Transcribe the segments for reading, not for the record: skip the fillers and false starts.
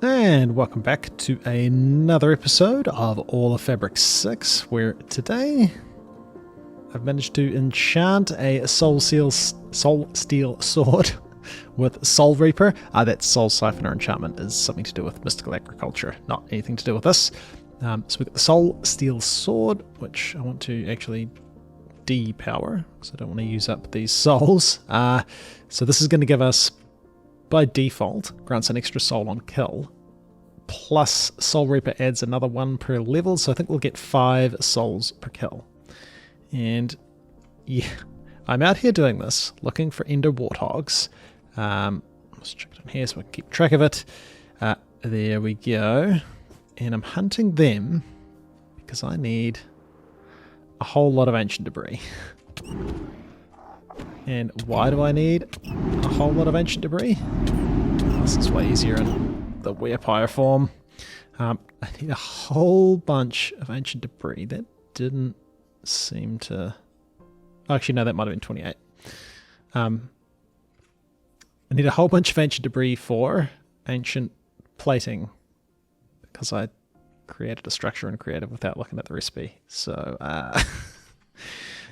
And welcome back to another episode of All of Fabric 6, where today I've managed to enchant a Soul Steel sword with Soul Reaper. That Soul Siphoner enchantment is something to do with mystical agriculture, not anything to do with this. So we've got the Soul Steel sword, which I want to actually depower, because I don't want to use up these souls. So this is going to give us, by default, grants an extra soul on kill, plus Soul Reaper adds another one per level, so I think we'll get 5 souls per kill. And yeah, I'm out here doing this, looking for Ender Warthogs. Let's check it in here so I can keep track of it. There we go. And I'm hunting them because I need a whole lot of ancient debris. And why do I need a whole lot of ancient debris? This is way easier in the Werepire form. I need a whole bunch of ancient debris. That didn't seem to... Actually, no, that might have been 28. I need a whole bunch of ancient debris for ancient plating, because I created a structure in Creative without looking at the recipe. So,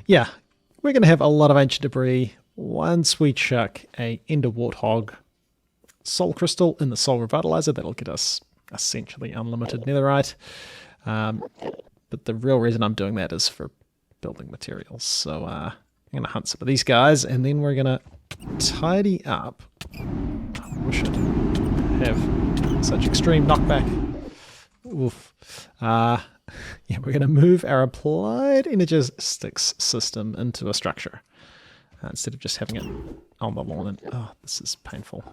yeah. We're going to have a lot of ancient debris once we chuck a Ender Warthog Soul Crystal in the Soul Revitalizer. That'll get us essentially unlimited netherite. But the real reason I'm doing that is for building materials. So I'm going to hunt some of these guys, and then we're going to tidy up. I wish I'd have such extreme knockback. Oof. Yeah, we're going to move our applied energistics system into a structure instead of just having it on the lawn. And oh, this is painful.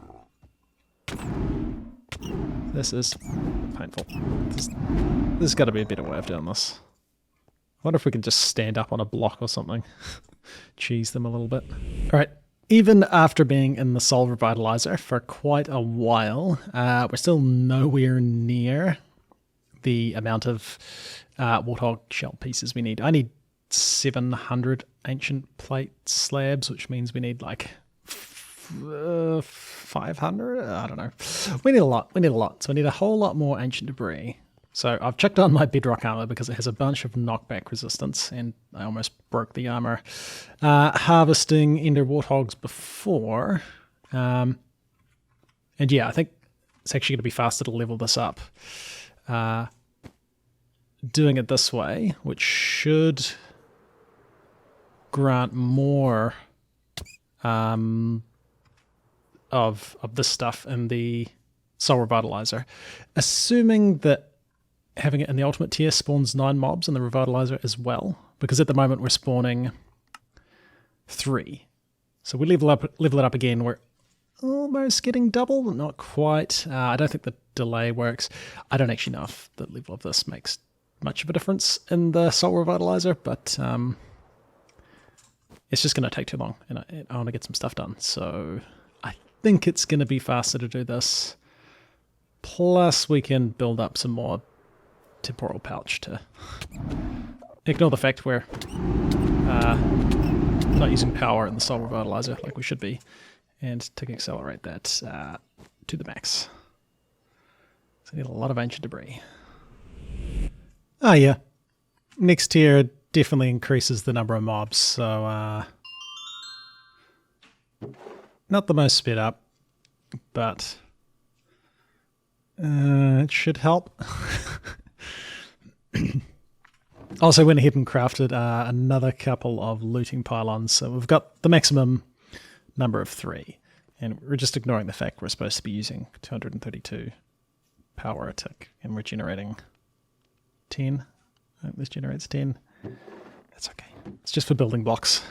This is painful. There's got to be a better way of doing this. I wonder if we can just stand up on a block or something. Cheese them a little bit. All right. Even after being in the Soul Revitalizer for quite a while, we're still nowhere near the amount of Warthog shell pieces we need. I need 700 ancient plate slabs, which means we need like 500? I don't know. We need a lot. We need a lot. So I need a whole lot more ancient debris. So I've checked on my bedrock armor because it has a bunch of knockback resistance, and I almost broke the armor harvesting Ender Warthogs before. And yeah, I think it's actually going to be faster to level this up. Doing it this way, which should grant more of this stuff in the Soul Revitalizer, assuming that having it in the ultimate tier spawns 9 mobs in the Revitalizer as well, because at the moment we're spawning 3. So we level it up again, we're almost getting double, but not quite. I don't think the delay works. I don't actually know if the level of this makes much of a difference in the Soul Revitalizer, but it's just going to take too long, and I want to get some stuff done. So I think it's going to be faster to do this. Plus we can build up some more temporal pouch to ignore the fact we're not using power in the Soul Revitalizer like we should be, and to accelerate that to the max. So I need a lot of ancient debris. Oh yeah, next tier definitely increases the number of mobs, so not the most sped up, but it should help. Also went ahead and crafted another couple of looting pylons, so we've got the maximum number of 3, and we're just ignoring the fact we're supposed to be using 232 power a tick, and we're generating 10. This generates 10. That's okay. It's just for building blocks.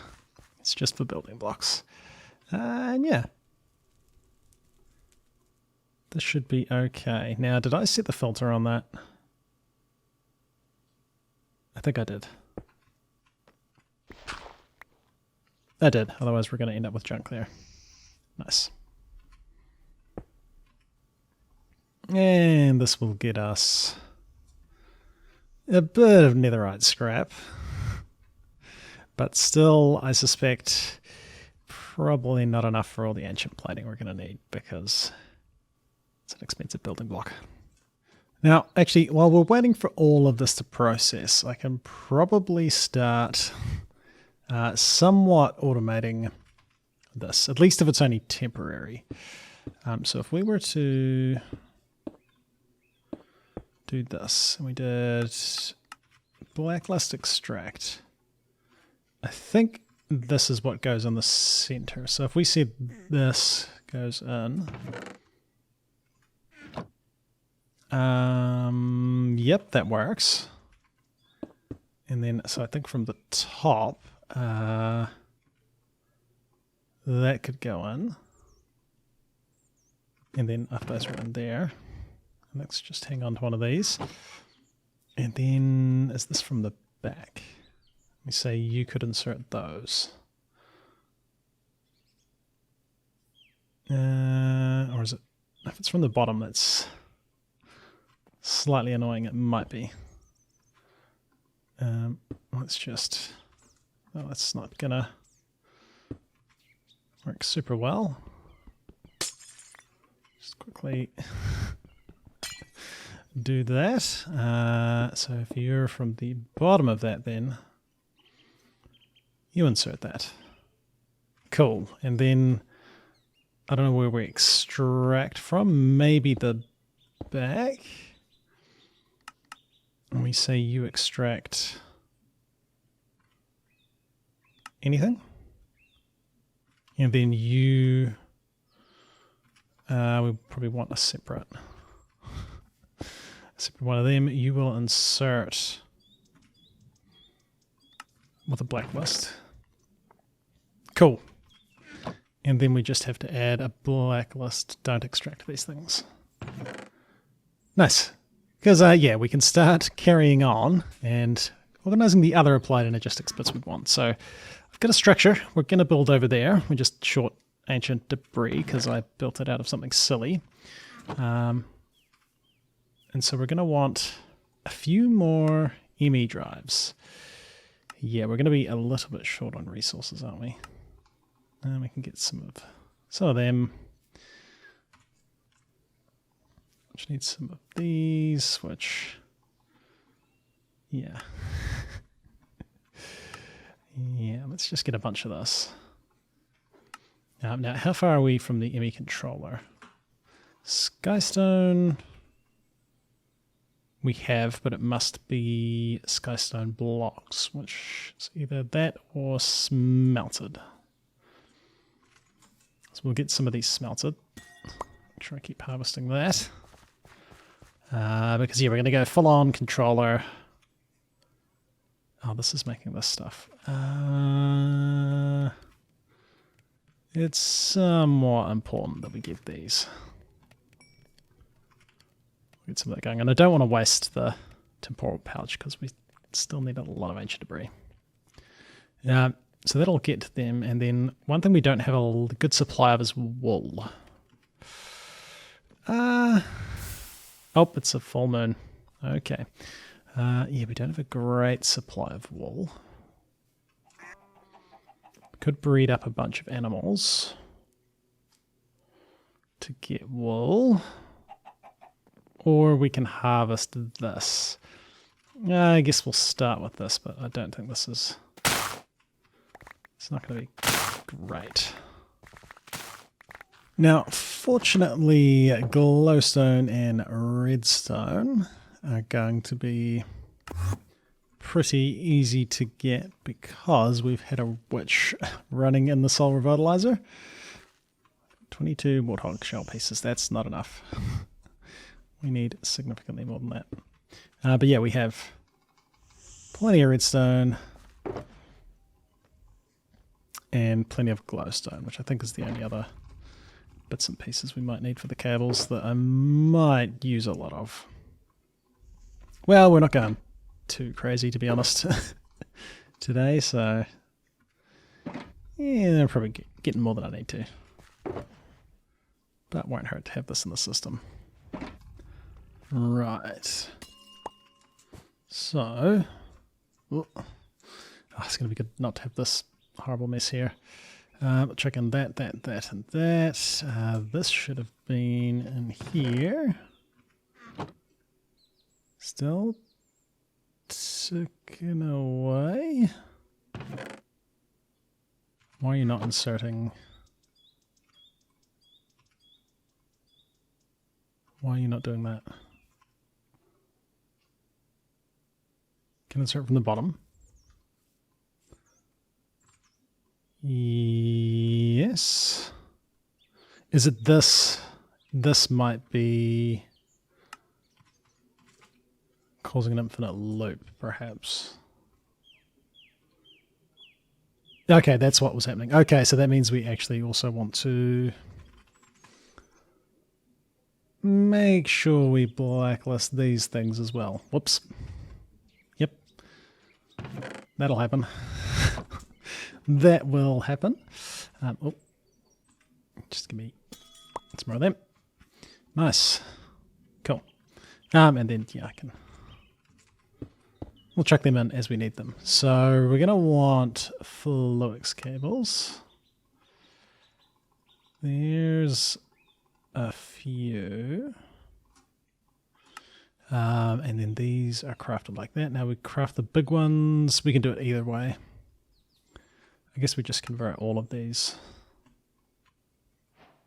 It's just for building blocks. And yeah. This should be okay. Now, did I set the filter on that? I think I did. I did. Otherwise, we're going to end up with junk there. Nice. And this will get us a bit of netherite scrap. But still, I suspect probably not enough for all the ancient plating we're going to need, because It's an expensive building block. Now, actually, while we're waiting for all of this to process, I can probably start somewhat automating this, at least if it's only temporary. So if we were to do this, and we did blacklist extract, I think this is what goes in the center. So if we said this goes in, yep, that works. And then, so I think from the top, that could go in. And then if those are in there, let's just hang on to one of these. And then, is this from the back? Let me say you could insert those. Or is it, if it's from the bottom, that's slightly annoying. It might be. Let's just, oh, that's not gonna work super well. Just quickly do that. So if you're from the bottom of that, then you insert that. Cool. And then I don't know where we extract from. Maybe the back. And we say you extract anything. And then you, we probably want a separate one of them. You will insert with a blacklist. Cool. And then we just have to add a blacklist. Don't extract these things. Nice. Because, yeah, we can start carrying on and organizing the other applied energistics bits we want. So I've got a structure we're going to build over there. We just short ancient debris because I built it out of something silly. And so we're going to want a few more ME drives. Yeah, we're going to be a little bit short on resources, aren't we? And we can get some of them. Which needs some of these, which, yeah. Yeah, let's just get a bunch of this. Now, how far are we from the ME controller? Skystone we have, but it must be Skystone blocks, which is either that or smelted. So we'll get some of these smelted. Make sure I keep harvesting that. Because, yeah, we're going to go full-on controller. Oh, this is making this stuff. It's somewhat important that we get these. Get some of that going. And I don't want to waste the temporal pouch because we still need a lot of ancient debris. So that'll get them. And then one thing we don't have a good supply of is wool. Oh, it's a full moon. Okay. Yeah, we don't have a great supply of wool. Could breed up a bunch of animals to get wool. Or we can harvest this. I guess we'll start with this, but I don't think this is... It's not going to be great. Now, fortunately, glowstone and redstone are going to be pretty easy to get because we've had a witch running in the soul revitalizer. 22 warthog shell pieces, that's not enough. We need significantly more than that. But yeah, we have plenty of redstone and plenty of glowstone, which I think is the only other bits and pieces we might need for the cables that I might use a lot of. Well, we're not going too crazy, to be honest, today, so yeah, I'm probably getting more than I need to. But won't hurt to have this in the system. Right. So, it's going to be good not to have this horrible mess here. Check in that, and that. This should have been in here. Still ticking away. Why are you not inserting? Why are you not doing that? Can insert from the bottom. Yes. Is it this? This might be causing an infinite loop, perhaps. Okay, that's what was happening. Okay, so that means we actually also want to make sure we blacklist these things as well. Whoops. Yep. That'll happen. That will happen. Oh, just give me some more of them. Nice. Cool. And then, yeah, we'll chuck them in as we need them. So we're going to want Fluix cables. There's a few. And then these are crafted like that. Now we craft the big ones. We can do it either way. I guess we just convert all of these.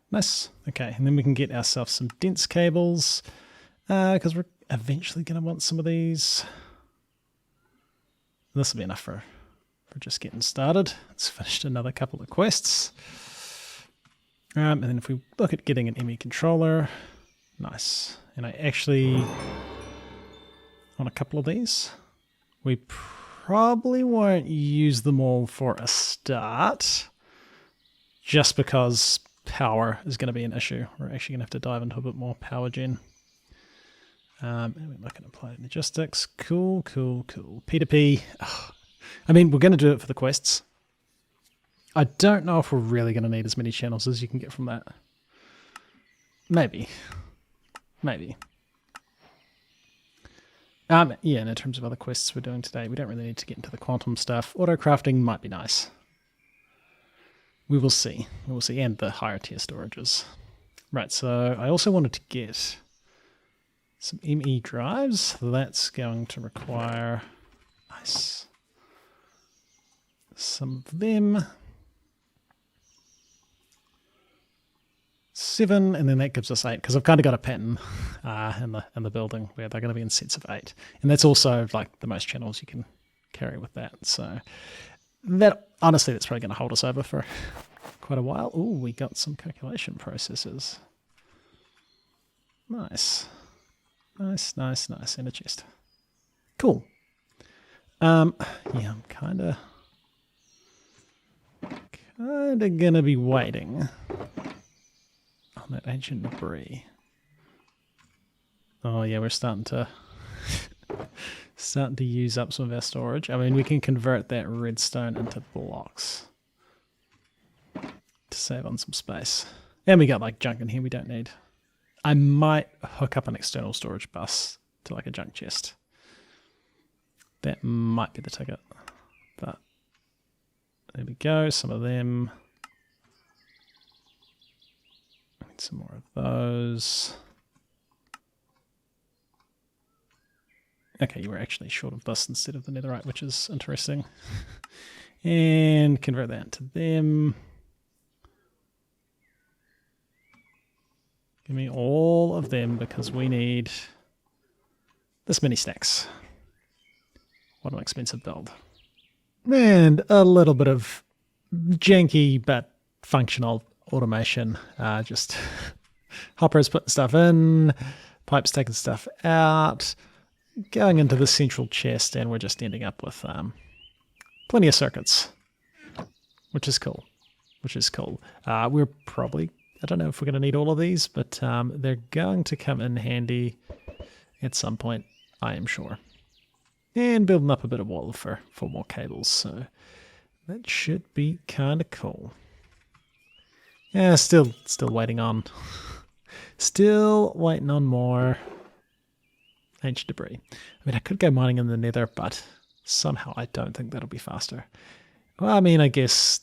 Nice. Okay, and then we can get ourselves some dense cables because we're eventually going to want some of these. This will be enough for just getting started. Let's finish another couple of quests. And then if we look at getting an ME controller, nice. And I actually want a couple of these. We probably won't use them all for a start, just because power is going to be an issue. We're actually going to have to dive into a bit more power gen. And we're looking at applied logistics. Cool, cool, cool. P2P. Oh, I mean, we're going to do it for the quests. I don't know if we're really going to need as many channels as you can get from that. Maybe. Maybe. Yeah, and in terms of other quests we're doing today, we don't really need to get into the quantum stuff. Auto crafting might be nice. We will see. We will see. And the higher tier storages. Right, so I also wanted to get some ME drives. That's going to require, nice, some of them. 7, and then that gives us 8, because I've kind of got a pattern in the building where they're going to be in sets of 8, and that's also like the most channels you can carry with that. So that, honestly, that's probably going to hold us over for quite a while. Oh, we got some calculation processes. Nice, nice, nice, nice, and a chest. Cool. Yeah, I'm kind of gonna be waiting on that ancient debris. Oh yeah, we're starting to use up some of our storage. I mean, we can convert that redstone into blocks to save on some space. And we got like junk in here we don't need. I might hook up an external storage bus to like a junk chest. That might be the ticket. But there we go, some of them. I need some more of those. Okay, you were actually short of this instead of the netherite, which is interesting. And convert that to them. Give me all of them because we need this many stacks. What an expensive build. And a little bit of janky but functional automation. Just hoppers putting stuff in, pipes taking stuff out, going into the central chest, and we're just ending up with plenty of circuits, which is cool. We're probably, I don't know if we're going to need all of these, but they're going to come in handy at some point, I am sure. And building up a bit of wall for more cables, so that should be kind of cool. Yeah, still waiting on, still waiting on more ancient debris. I mean, I could go mining in the nether, but somehow I don't think that'll be faster. Well, I mean, I guess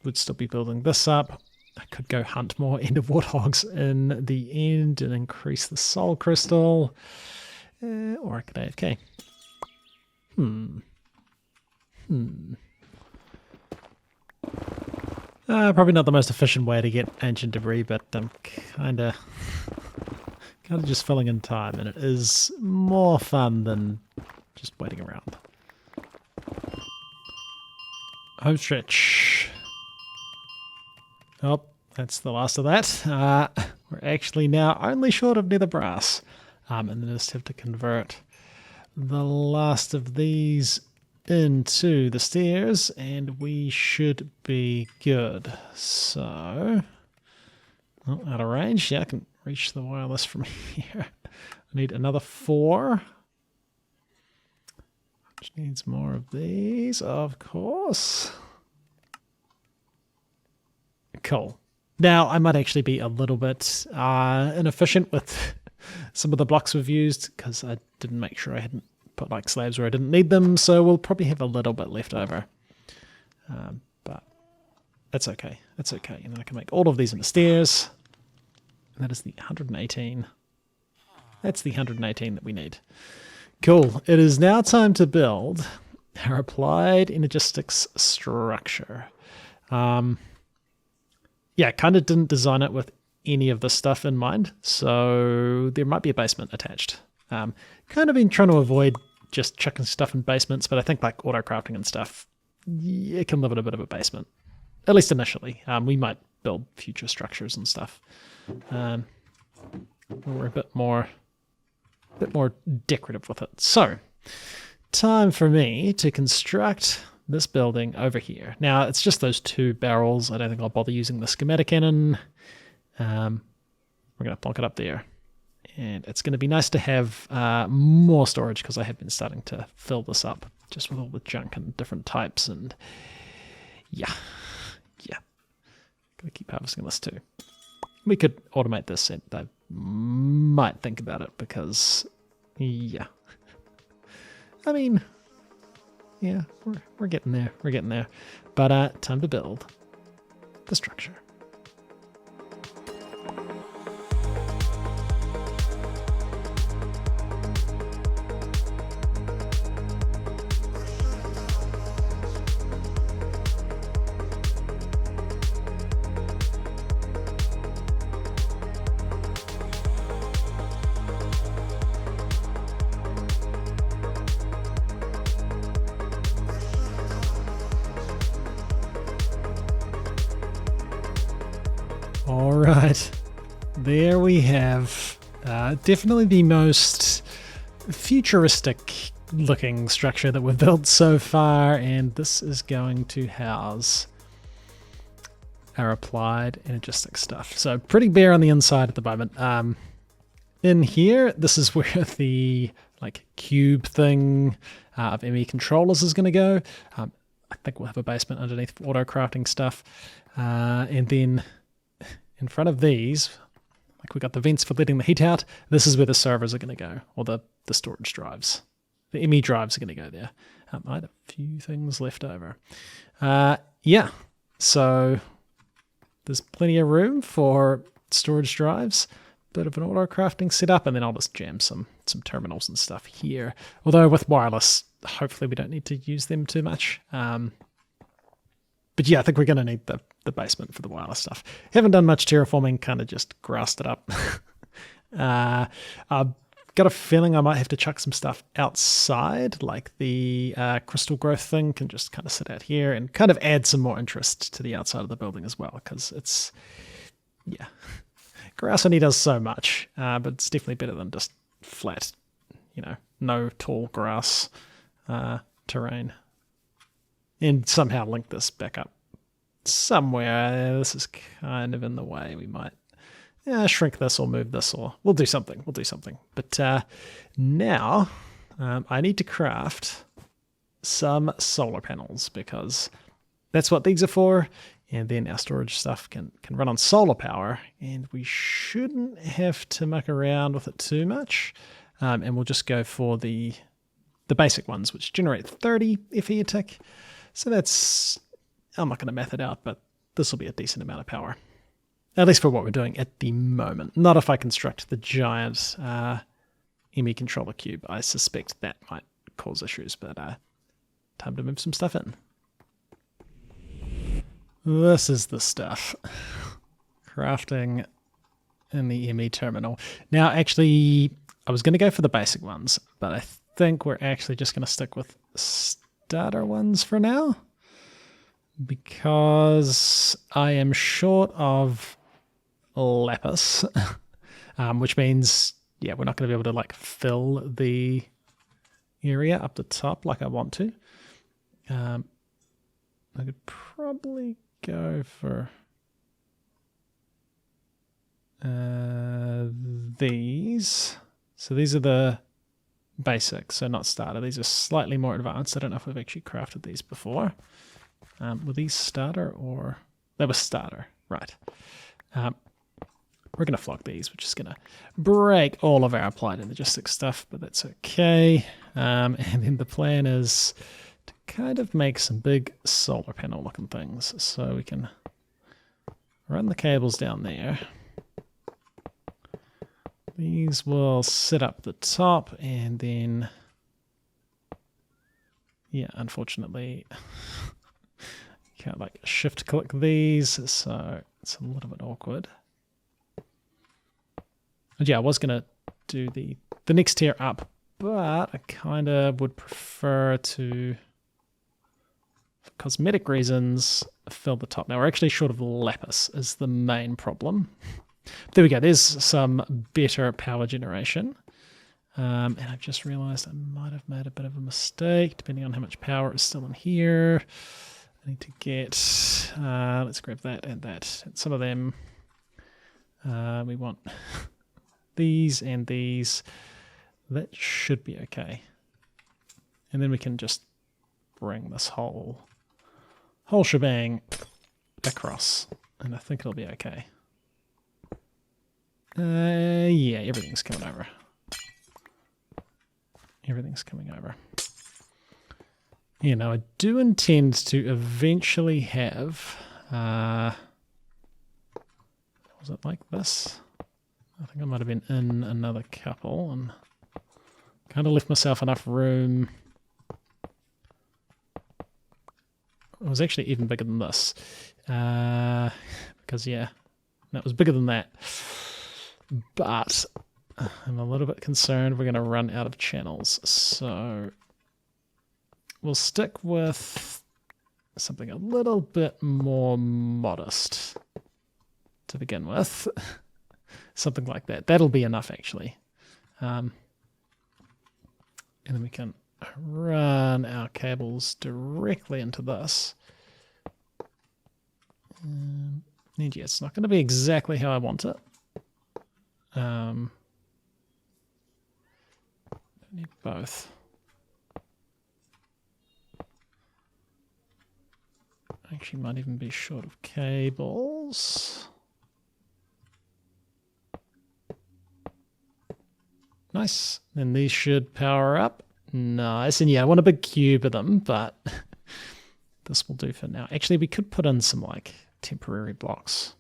would still be building this up. I could go hunt more ender warthogs in the end and increase the soul crystal. Or I could AFK. Probably not the most efficient way to get ancient debris, but I'm kind of just filling in time, and it is more fun than just waiting around. Home stretch. Oh, that's the last of that. We're actually now only short of nether brass, and then just have to convert the last of these into the stairs, and we should be good. So, out of range. Yeah, I can reach the wireless from here. I need another 4. Which needs more of these, of course. Cool. Now, I might actually be a little bit inefficient with some of the blocks we've used, because I didn't make sure I hadn't put like slabs where I didn't need them, so we'll probably have a little bit left over. But that's okay. That's okay. And then I can make all of these into stairs. And that is the 118. That's the 118 that we need. Cool. It is now time to build our applied energistics structure. Yeah, kind of didn't design it with any of this stuff in mind, so there might be a basement attached. Kind of been trying to avoid just chucking stuff in basements, but I think like auto crafting and stuff, it can live in a bit of a basement, at least initially. We might build future structures and stuff. We're a bit more decorative with it. So, time for me to construct this building over here. Now, it's just those 2 barrels. I don't think I'll bother using the schematic cannon. We're going to plonk it up there. And it's going to be nice to have more storage, because I have been starting to fill this up just with all the junk and different types. And yeah. Going to keep harvesting this too. We could automate this, and I might think about it, because yeah. I mean, yeah, we're getting there. We're getting there. But time to build the structure. All right, there we have definitely the most futuristic looking structure that we've built so far, and this is going to house our applied energistic stuff. So pretty bare on the inside at the moment. In here, this is where the like cube thing of ME controllers is going to go. I think we'll have a basement underneath for auto crafting stuff, and then in front of these, like we got the vents for letting the heat out. This is where the servers are going to go, or the storage drives. The ME drives are going to go there. I had a few things left over. Yeah, so there's plenty of room for storage drives. Bit of an auto crafting setup, and then I'll just jam some terminals and stuff here. Although with wireless, hopefully we don't need to use them too much. But yeah, I think we're going to need the basement for the wireless stuff. Haven't done much terraforming, kind of just grassed it up. I've got a feeling I might have to chuck some stuff outside, like the crystal growth thing can just kind of sit out here and kind of add some more interest to the outside of the building as well, because it's, yeah, grass only does so much, but it's definitely better than just flat, no tall grass terrain. And somehow link this back up somewhere. This is kind of in the way. We might shrink this or move this, or we'll do something. But now I need to craft some solar panels, because that's what these are for. And then our storage stuff can run on solar power, and we shouldn't have to muck around with it too much. And we'll just go for the basic ones, which generate 30 FE a tick. So that's, I'm not going to math it out, but this will be a decent amount of power. At least for what we're doing at the moment. Not if I construct the giant ME controller cube. I suspect that might cause issues, but time to move some stuff in. This is the stuff. Crafting in the ME terminal. Now, actually, I was going to go for the basic ones, but I think we're actually just going to stick with starter ones for now, because I am short of lapis, which means, yeah, we're not going to be able to like fill the area up the top like I want to. I could probably go for these. So these are the basic, so not starter. These are slightly more advanced. I don't know if we've actually crafted these before. Were these starter or... They were starter, right. We're going to flog these, which is going to break all of our applied energistic stuff, but that's okay. And then the plan is to kind of make some big solar panel looking things. So we can run the cables down there. These will sit up the top, and then, yeah, unfortunately, can't like shift click these, so it's a little bit awkward. And yeah, I was going to do the next tier up, but I kind of would prefer to, for cosmetic reasons, fill the top. Now, we're actually short of lapis is the main problem. There we go, there's some better power generation. And I've just realized I might have made a bit of a mistake, depending on how much power is still in here. I need to get, let's grab that and that. And some of them, we want these and these. That should be okay. And then we can just bring this whole shebang across. And I think it'll be okay. Yeah, everything's coming over. Everything's coming over. You know, I do intend to eventually have, was it like this? I think I might have been in another couple and kind of left myself enough room. It was actually even bigger than this. Because, yeah, that was bigger than that. But I'm a little bit concerned we're going to run out of channels. So we'll stick with something a little bit more modest to begin with. Something like that. That'll be enough, actually. And then we can run our cables directly into this. And yeah, it's not going to be exactly how I want it. I need both. Actually, might even be short of cables. Nice. Then these should power up. Nice. And yeah, I want a big cube of them, but this will do for now. Actually, we could put in some like temporary blocks,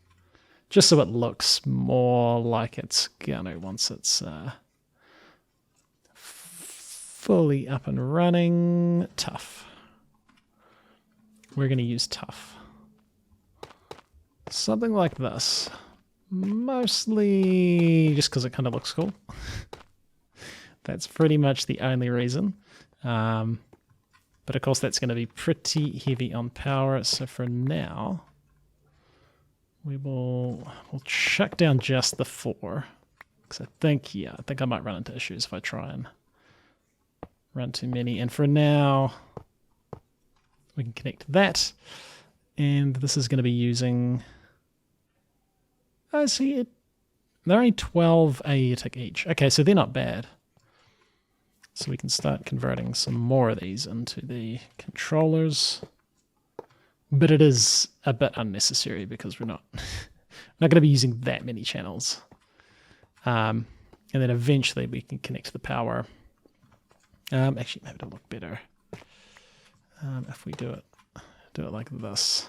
just so it looks more like it's gonna once it's fully up and running. Tough. We're going to use tough. Something like this. Mostly just because it kind of looks cool. That's pretty much the only reason. But of course that's going to be pretty heavy on power. So for now, we'll chuck down just the 4. Because I think I might run into issues if I try and run too many. And for now, we can connect that, and this is going to be using, I see it, they're only 12 AE tick each. Okay, so they're not bad. So we can start converting some more of these into the controllers, but it is a bit unnecessary because we're not going to be using that many channels. And then eventually we can connect the power. Actually, maybe it'll look better if we do it like this.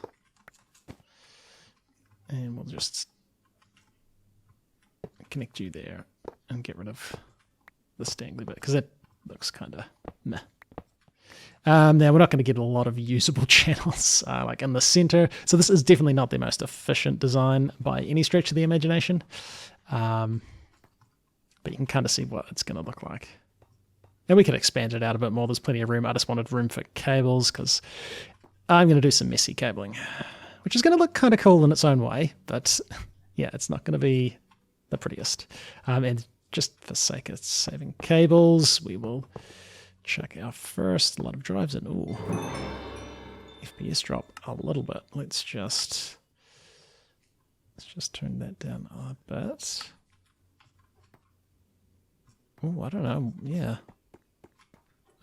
And we'll just connect you there and get rid of the dangly bit because it looks kind of meh. Now we're not going to get a lot of usable channels like in the center, so this is definitely not the most efficient design by any stretch of the imagination, but you can kind of see what it's going to look like. And we could expand it out a bit more. There's plenty of room. I just wanted room for cables because I'm going to do some messy cabling, which is going to look kind of cool in its own way, but yeah, it's not going to be the prettiest. And just for sake of saving cables, we will check our first lot of drives in. Ooh, FPS drop a little bit. Let's just turn that down a bit. Oh, I don't know. Yeah.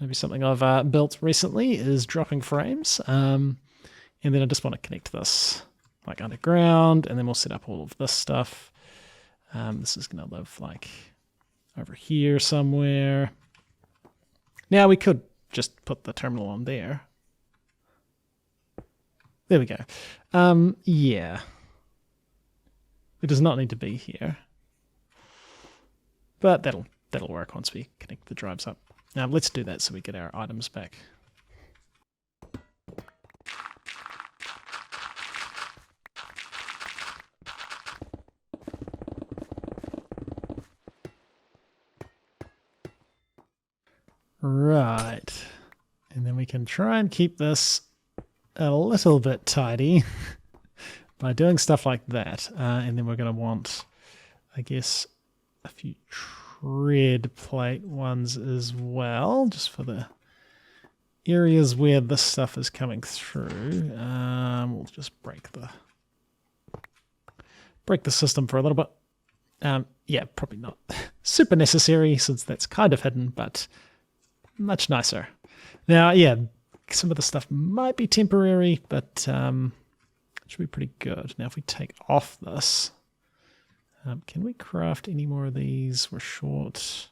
Maybe something I've built recently is dropping frames. And then I just want to connect this like underground, and then we'll set up all of this stuff. This is going to live like over here somewhere. Now we could just put the terminal on there. There we go. Yeah. It does not need to be here. But that'll work once we connect the drives up. Now let's do that so we get our items back. Right. And then we can try and keep this a little bit tidy by doing stuff like that. And then we're going to want, I guess, a few tread plate ones as well, just for the areas where this stuff is coming through. We'll just break the system for a little bit. Yeah, probably not super necessary since that's kind of hidden, but much nicer. Now, yeah, some of the stuff might be temporary, but it should be pretty good. Now, if we take off this, can we craft any more of these? We're short.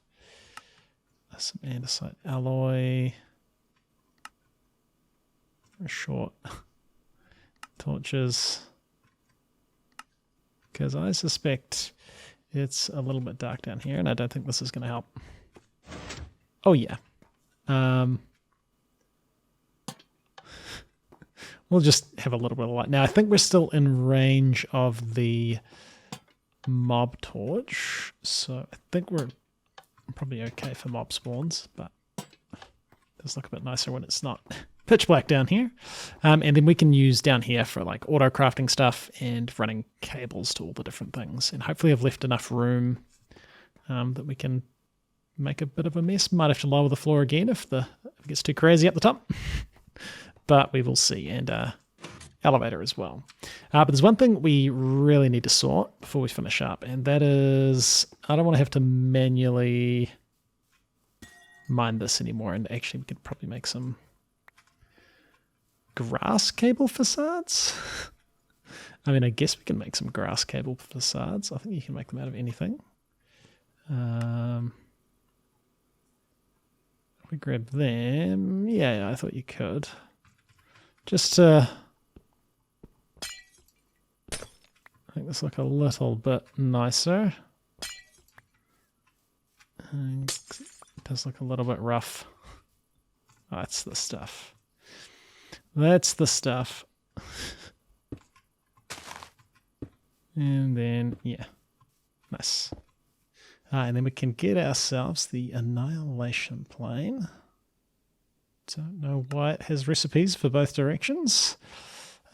Some andesite alloy. We're short torches. Because I suspect it's a little bit dark down here, and I don't think this is going to help. Oh, yeah. We'll just have a little bit of light. Now, I think we're still in range of the mob torch, so I think we're probably okay for mob spawns, but it does look a bit nicer when it's not pitch black down here. And then we can use down here for like auto crafting stuff and running cables to all the different things. And hopefully I've left enough room that we can make a bit of a mess. Might have to lower the floor again if it gets too crazy at the top. But we will see. And elevator as well. But there's one thing we really need to sort before we finish up, and that is I don't want to have to manually mine this anymore. And actually we could probably make some grass cable facades. I mean, I guess we can make some grass cable facades. I think you can make them out of anything. If we grab them, yeah, I thought you could. Just to make this look a little bit nicer. And it does look a little bit rough. Oh, that's the stuff. That's the stuff. And then, yeah, nice. And then we can get ourselves the annihilation plane. Don't know why it has recipes for both directions.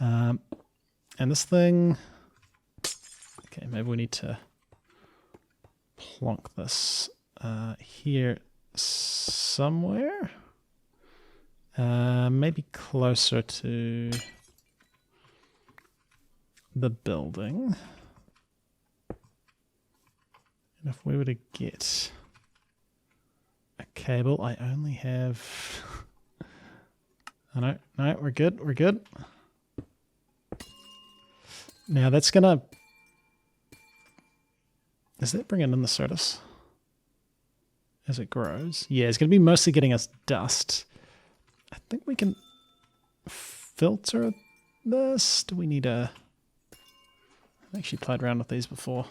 And this thing, okay, maybe we need to plonk this here somewhere. Maybe closer to the building. And if we were to get a cable, I only have... Oh, no, we're good, we're good. Now that's gonna... Is that bringing in the Certus as it grows? Yeah, it's gonna be mostly getting us dust. I think we can filter this. Do we need a... I've actually played around with these before.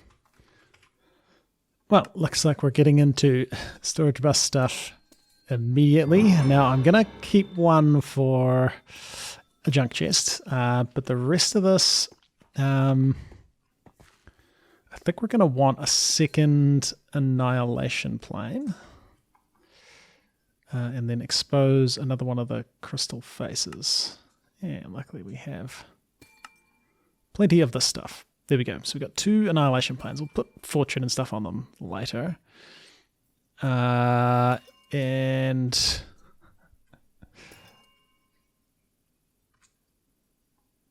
Well, looks like we're getting into storage bus stuff immediately. Now I'm going to keep one for a junk chest, but the rest of this, I think we're going to want a second annihilation plane. And then expose another one of the crystal faces. And luckily we have plenty of this stuff. There we go. So we've got 2 annihilation planes. We'll put fortune and stuff on them later. And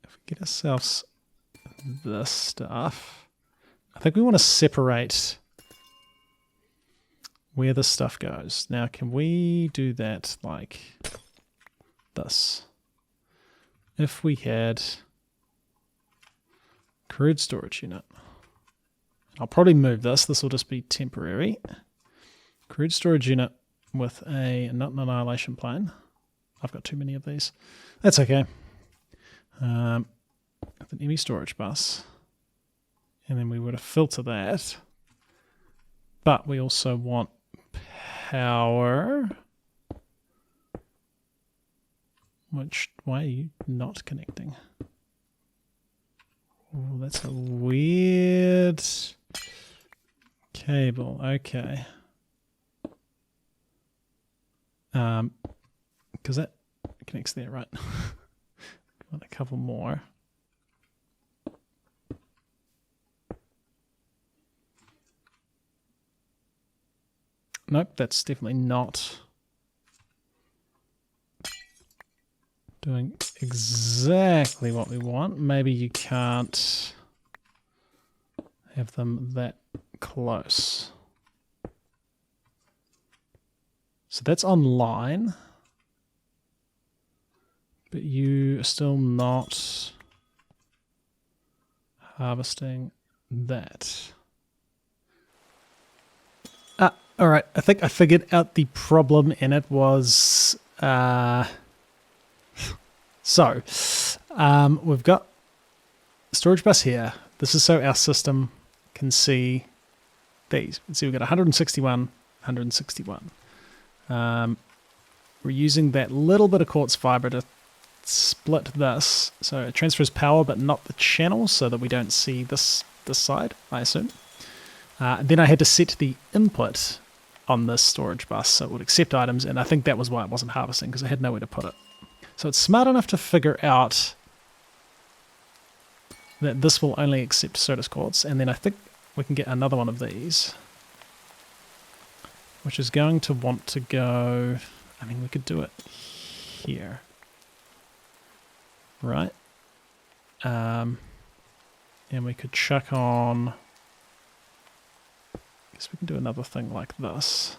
if we get ourselves this stuff, I think we want to separate where this stuff goes. Now, can we do that like this? If we had crude storage unit, I'll probably move this. This will just be temporary. Crude storage unit with not an annihilation plane. I've got too many of these. That's okay. With an ME storage bus. And then we would have filter that. But we also want power. Why are you not connecting? Oh, that's a weird cable. Okay. Because that connects there, right? Want a couple more. Nope, that's definitely not doing exactly what we want. Maybe you can't have them that close. So that's online, but you are still not harvesting that. All right, I think I figured out the problem in it was... we've got storage bus here. This is so our system can see these. You can see we've got 161, 161. We're using that little bit of quartz fiber to split this. So it transfers power, but not the channel, so that we don't see this side, I assume. Then I had to set the input on this storage bus so it would accept items, and I think that was why it wasn't harvesting, because I had nowhere to put it. So it's smart enough to figure out that this will only accept Certus quartz, and then I think we can get another one of these, which is going to want to go... I mean, we could do it here, right? And we could chuck on... I guess we can do another thing like this.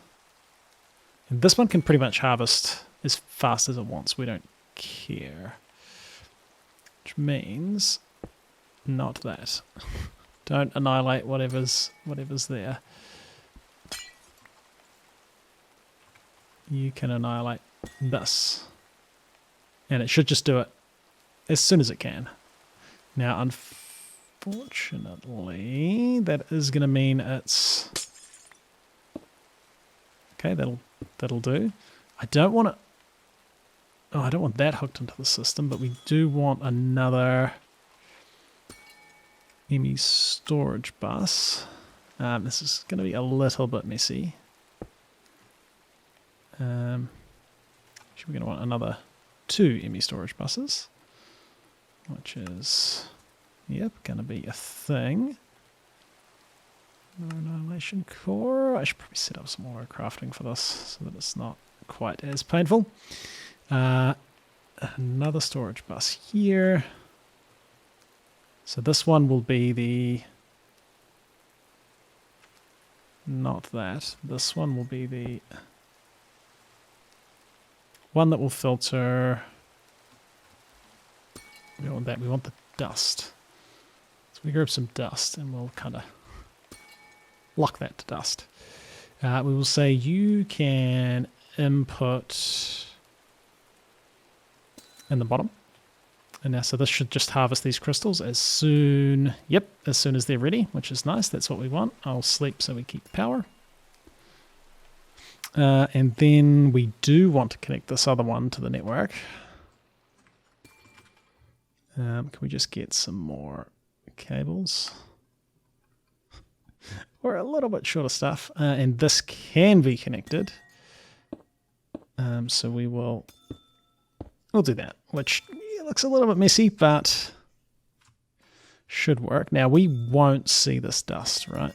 And this one can pretty much harvest as fast as it wants. We don't care. Which means not that. Don't annihilate whatever's there. You can annihilate this. And it should just do it as soon as it can. Now, unfortunately, that is going to mean it's... Okay, that'll do. I don't want to... Oh, I don't want that hooked into the system, but we do want another ME storage bus. This is going to be a little bit messy. We're going to want another 2 ME storage buses, which is, yep, going to be a thing. Annihilation core. I should probably set up some auto crafting for this so that it's not quite as painful. Another storage bus here. So this one will be the... Not that. This one will be the one that will filter... We don't want that. We want the dust. So we grab some dust and we'll kind of lock that to dust. We will say you can input in the bottom. And now, so this should just harvest these crystals as soon, yep, as soon as they're ready, which is nice. That's what we want. I'll sleep so we keep power. And then we do want to connect this other one to the network. Can we just get some more cables? We're a little bit short of stuff. And this can be connected. So we'll do that, which looks a little bit messy, but should work. Now, we won't see this dust, right?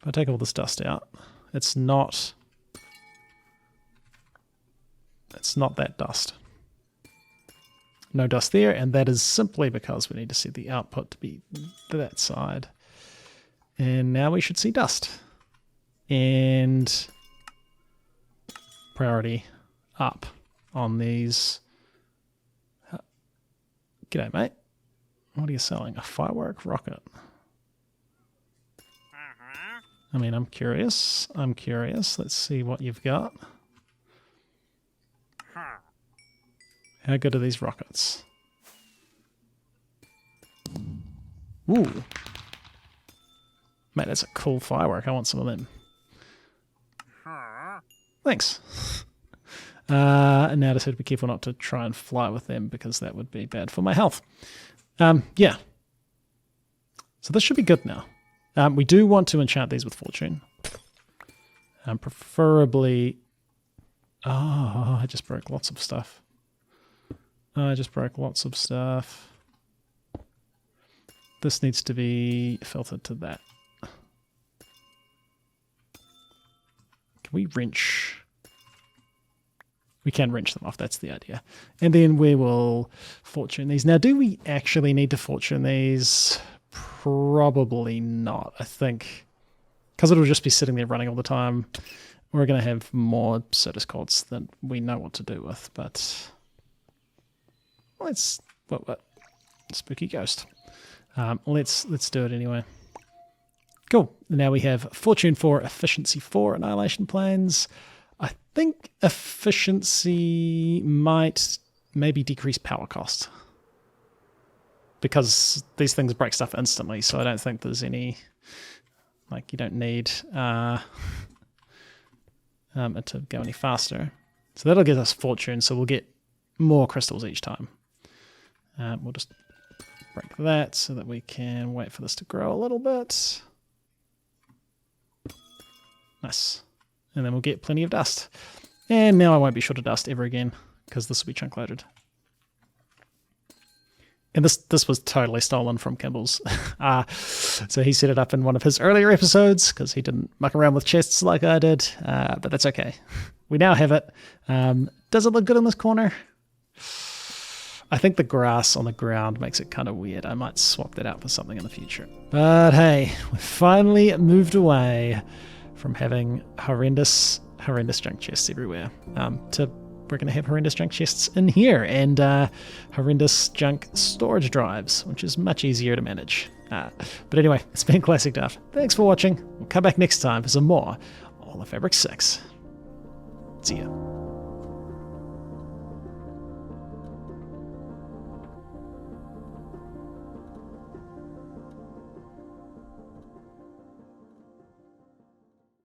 If I take all this dust out, it's not that dust. No dust there, and that is simply because we need to set the output to be to that side. And now we should see dust. And priority up on these. G'day, mate. What are you selling? A firework rocket? I mean, I'm curious. Let's see what you've got. How good are these rockets? Ooh. Mate, that's a cool firework. I want some of them. Thanks. And now I just have to be careful not to try and fly with them because that would be bad for my health. Yeah. So this should be good now. We do want to enchant these with fortune. Preferably... Oh, I just broke lots of stuff. This needs to be filtered to that. Can we wrench? We can wrench them off, that's the idea. And then we will fortune these. Now, do we actually need to fortune these? Probably not, I think. Because it'll just be sitting there running all the time. We're going to have more Certus cords than we know what to do with, but... Let's... What? Spooky ghost. Let's do it anyway. Cool. Now we have Fortune 4, Efficiency 4, Annihilation Planes. I think efficiency might maybe decrease power cost. Because these things break stuff instantly, so I don't think there's any... Like, you don't need it to go any faster. So that'll get us Fortune, so we'll get more crystals each time. We'll just break that so that we can wait for this to grow a little bit. Nice. And then we'll get plenty of dust. And now I won't be short of dust ever again, because this will be chunk loaded. And this was totally stolen from Kimball's. So he set it up in one of his earlier episodes, because he didn't muck around with chests like I did. But that's okay. We now have it. Does it look good in this corner? I think the grass on the ground makes it kind of weird. I might swap that out for something in the future. But hey, we finally moved away from having horrendous junk chests everywhere to we're going to have horrendous junk chests in here and horrendous junk storage drives, which is much easier to manage. But anyway, it's been ClassicDuff. Thanks for watching. We'll come back next time for some more All of Fabric 6. See ya.